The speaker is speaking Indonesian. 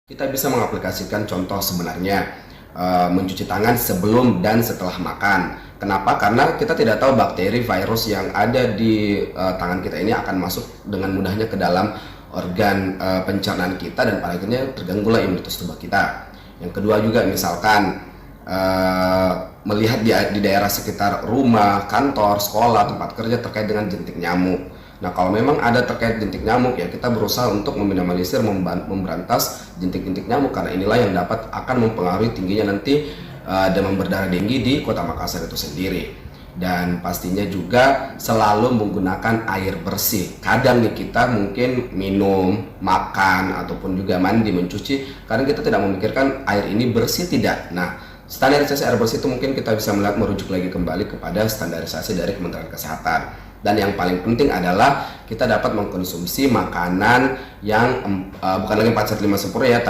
Kita bisa mengaplikasikan contoh sebenarnya mencuci tangan sebelum dan setelah makan. Kenapa? Karena kita tidak tahu bakteri, virus yang ada di tangan kita ini akan masuk dengan mudahnya ke dalam organ pencernaan kita dan pada akhirnya terganggulah imunitas tubuh kita. Yang kedua juga misalkan melihat di daerah sekitar rumah, kantor, sekolah, tempat kerja terkait dengan jentik nyamuk. Nah, kalau memang ada terkait jentik nyamuk, ya kita berusaha untuk meminimalisir, memberantas jentik-jentik nyamuk, karena inilah yang akan mempengaruhi tingginya nanti demam berdarah denggi di Kota Makassar itu sendiri. Dan pastinya juga selalu menggunakan air bersih. Kadang nih kita mungkin minum, makan, ataupun juga mandi, mencuci, karena kita tidak memikirkan air ini bersih tidak. Nah, standarisasi air bersih itu mungkin kita bisa merujuk lagi kembali kepada standarisasi dari Kementerian Kesehatan. Dan yang paling penting adalah kita dapat mengkonsumsi makanan yang bukan lagi 4 sehat 5 sempurna ya,